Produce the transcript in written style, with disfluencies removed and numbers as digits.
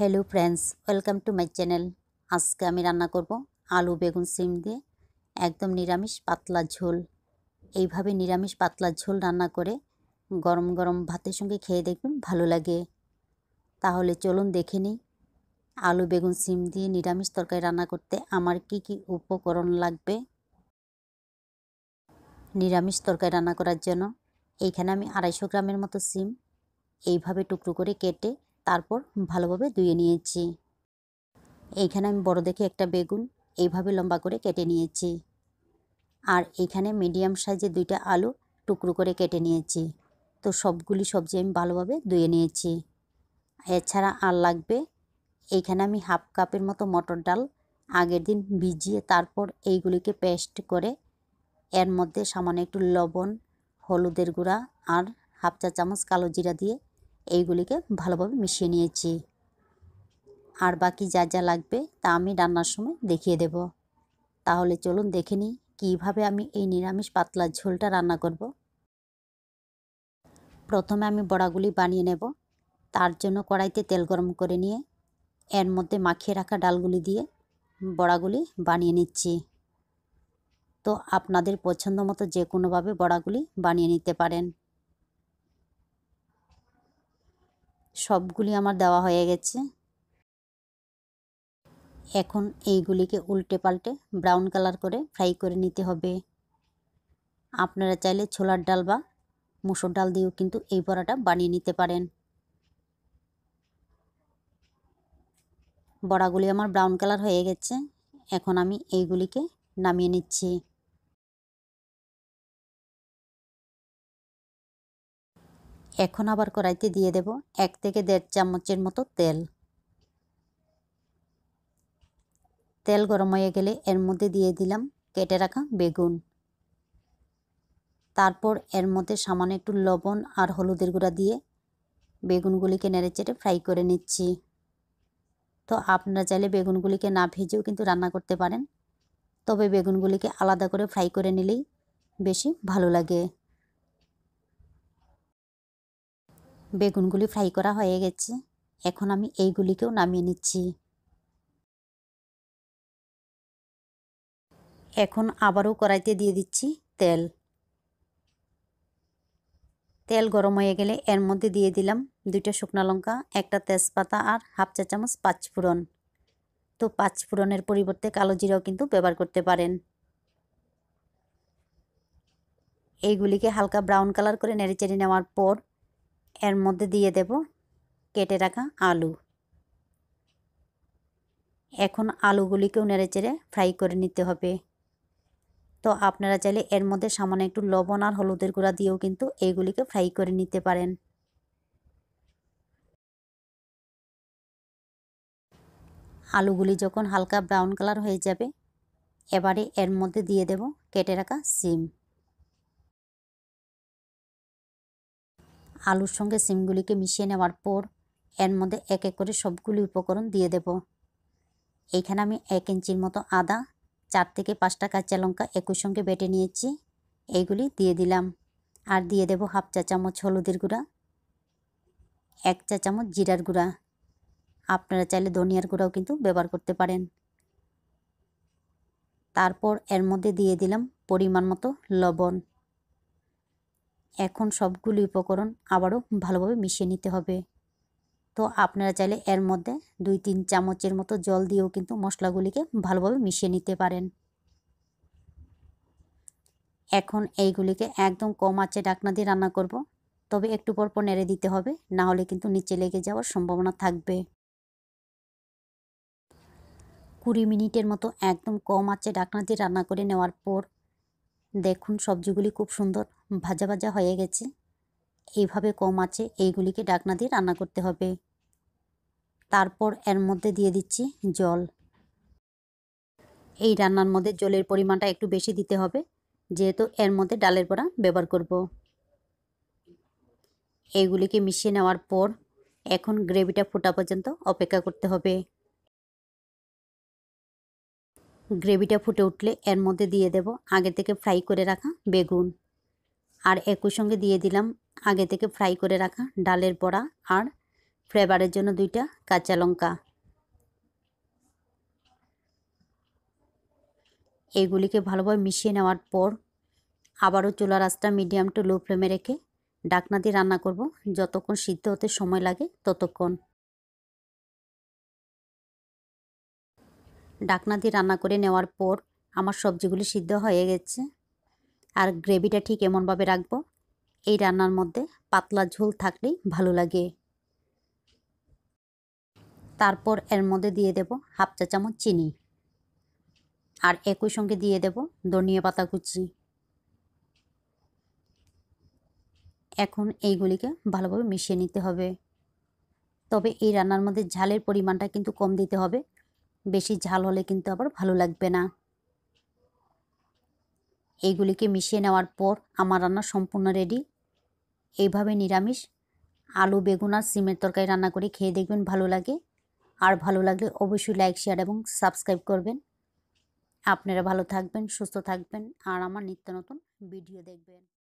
Hello friends, welcome to my channel. आज के आमी रान्ना करब आलू बेगुन सिम दिए एकदम निरामिष पातला झोल। এইভাবে নিরামিষ পাতলা ঝোল রান্না করে গরম গরম ভাতের সঙ্গে খেয়ে দেখবেন ভালো লাগে। তাহলে চলুন দেখে নিই আলু বেগুন সিম দিয়ে নিরামিষ তরকারি রান্না করতে আমার কি কি উপকরণ লাগবে। নিরামিষ তরকারি রান্না করার জন্য এইখানে আমি 250 গ্রামের মতো সিম এইভাবে টুকরো করে কেটে তারপর ভালোভাবে ধুয়ে নিয়েছি। এইখানে আমি বড় দেখে একটা বেগুন এইভাবে লম্বা করে কেটে নিয়েছি। আর এইখানে মিডিয়াম সাইজে 2টা আলু টুকরো করে কেটে নিয়েছি। তো সবগুলি সবজি আমি ভালোভাবে ধুয়ে নিয়েছি। এছাড়া আর লাগবে এইখানে আমি হাফ কাপের মতো মটর ডাল আগের দিন ভিজিয়ে তারপর এইগুলিকে পেস্ট করে এর মধ্যে সামান্য একটু লবণ, হলুদের গুঁড়া আর হাফ চা চামচ কালো জিরা দিয়ে এইগুলিকে ভালোভাবে মিশিয়ে নিয়েছি। আর বাকি যা যা লাগবে তা আমি রান্নার সময় দেখিয়ে দেব। তাহলে চলুন দেখে নিই কীভাবে আমি এই নিরামিষ পাতলা ঝোলটা রান্না করব। প্রথমে আমি বড়াগুলি বানিয়ে নেব। তার জন্য কড়াইতে তেল গরম করে নিয়ে এর মধ্যে মাখিয়ে রাখা ডালগুলি দিয়ে বড়াগুলি বানিয়ে নিচ্ছি। তো আপনাদের পছন্দ মতো যে কোনোভাবে বড়াগুলি বানিয়ে নিতে পারেন। সবগুলি আমার দেওয়া হয়ে গেছে। এখন এইগুলিকে উল্টে পাল্টে ব্রাউন কালার করে ফ্রাই করে নিতে হবে। আপনারা চাইলে ছোলার ডাল বা মুসুর ডাল দিয়েও কিন্তু এই বড়াটা বানিয়ে নিতে পারেন। বড়াগুলি আমার ব্রাউন কালার হয়ে গেছে। এখন আমি এইগুলিকে নামিয়ে নিচ্ছি। এখন আবার কড়াইতে দিয়ে দেব 1 থেকে 1.5 চামচের মতো তেল। তেল গরম হয়ে গেলে এর মধ্যে দিয়ে দিলাম কেটে রাখা বেগুন। তারপর এর মধ্যে সামান্য একটু লবণ আর হলুদের গুঁড়া দিয়ে বেগুনগুলিকে নেড়েচেড়ে ফ্রাই করে নিচ্ছি। তো আপনারা চাইলে বেগুনগুলিকে না ভেজেও কিন্তু রান্না করতে পারেন, তবে বেগুনগুলিকে আলাদা করে ফ্রাই করে নিলেই বেশি ভালো লাগে। বেগুনগুলি ফ্রাই করা হয়ে গেছে। এখন আমি এইগুলিকেও নামিয়ে নিচ্ছি। এখন আবারও কড়াইতে দিয়ে দিচ্ছি তেল। তেল গরম হয়ে গেলে এর মধ্যে দিয়ে দিলাম 2টা শুকনো লঙ্কা, একটা তেজপাতা আর হাফ চা চামচ পাঁচফোড়ন। তো পাঁচফোড়নের পরিবর্তে কালো জিরাও কিন্তু ব্যবহার করতে পারেন। এইগুলিকে হালকা ব্রাউন কালার করে নেড়েচেড়ে নেওয়ার পর এর মধ্যে দিয়ে দেব কেটে রাখা আলু। এখন আলুগুলিকেও নেড়েচেড়ে ফ্রাই করে নিতে হবে। তো আপনারা চাইলে এর মধ্যে সামান্য একটু লবণ আর হলুদের গুঁড়া দিয়েও কিন্তু এইগুলিকে ফ্রাই করে নিতে পারেন। আলুগুলি যখন হালকা ব্রাউন কালার হয়ে যাবে এবারে এর মধ্যে দিয়ে দেব কেটে রাখা সিম। আলুর সঙ্গে সিমগুলিকে মিশিয়ে নেওয়ার পর এর মধ্যে এক এক করে সবগুলি উপকরণ দিয়ে দেব। এইখানে আমি 1 ইঞ্চির মতো আদা, 4 থেকে 5টা কাঁচা লঙ্কা একই সঙ্গে বেটে নিয়েছি, এইগুলি দিয়ে দিলাম। আর দিয়ে দেব হাফ চা চামচ হলুদের গুঁড়া, 1 চা চামচ জিরার গুঁড়া। আপনারা চাইলে ধনিয়ার গুঁড়াও কিন্তু ব্যবহার করতে পারেন। তারপর এর মধ্যে দিয়ে দিলাম পরিমাণ মতো লবণ। এখন সবগুলি উপকরণ আবারও ভালোভাবে মিশিয়ে নিতে হবে। তো আপনারা চাইলে এর মধ্যে 2-3 চামচের মতো জল দিয়েও কিন্তু মশলাগুলিকে ভালোভাবে মিশিয়ে নিতে পারেন। এখন এইগুলিকে একদম কম আঁচে ঢাকনা দিয়ে রান্না করব, তবে একটু পর পর নেড়ে দিতে হবে, না হলে কিন্তু নিচে লেগে যাওয়ার সম্ভাবনা থাকবে। 20 মিনিটের মতো একদম কম আঁচে ঢাকনা দিয়ে রান্না করে নেওয়ার পর দেখুন সবজিগুলি খুব সুন্দর ভাজা ভাজা হয়ে গেছে। এইভাবে কম আঁচে এইগুলিকে ঢাকনা দিয়ে রান্না করতে হবে। তারপর এর মধ্যে দিয়ে দিচ্ছি জল। এই রান্নার মধ্যে জলের পরিমাণটা একটু বেশি দিতে হবে, যেহেতু এর মধ্যে ডালের বড়া ব্যবহার করব। এইগুলিকে মিশিয়ে নেওয়ার পর এখন গ্রেভিটা ফোটা পর্যন্ত অপেক্ষা করতে হবে। গ্রেভিটা ফুটে উঠলে এর মধ্যে দিয়ে দেব আগে থেকে ফ্রাই করে রাখা বেগুন, আর একই সঙ্গে দিয়ে দিলাম আগে থেকে ফ্রাই করে রাখা ডালের বড়া আর ফ্লেভারের জন্য 2টা কাঁচা লঙ্কা। এগুলিকে ভালোভাবে মিশিয়ে নেওয়ার পর আবারও চুলার আঁচটা মিডিয়াম টু লো ফ্লেমে রেখে ঢাকনা দিয়ে রান্না করব যতক্ষণ সিদ্ধ হতে সময় লাগে ততক্ষণ। ঢাকনা দিয়ে রান্না করে নেওয়ার পর আমার সবজিগুলি সিদ্ধ হয়ে গেছে। আর গ্রেভিটা ঠিক এমনভাবে রাখবো এই রান্নার মধ্যে পাতলা ঝোল থাকলেই ভালো লাগে। তারপর এর মধ্যে দিয়ে দেব হাফ চা চামচ চিনি, আর একই সঙ্গে দিয়ে দেব ধনিয়া পাতা কুচি। এখন এইগুলিকে ভালোভাবে মিশিয়ে নিতে হবে। তবে এই রান্নার মধ্যে ঝালের পরিমাণটা কিন্তু কম দিতে হবে, বেশি ঝাল হলে কিন্তু আবার ভালো লাগবে না। এইগুলিকে মিশিয়ে নেওয়ার পর আমার রান্না সম্পূর্ণ রেডি। এইভাবে নিরামিষ আলু বেগুন আর সিমের তরকারি রান্না করে খেয়ে দেখবেন ভালো লাগে। আর ভালো লাগলে অবশ্যই লাইক শেয়ার এবং সাবস্ক্রাইব করবেন। আপনারা ভালো থাকবেন, সুস্থ থাকবেন আর আমার নিত্য নতুন ভিডিও দেখবেন।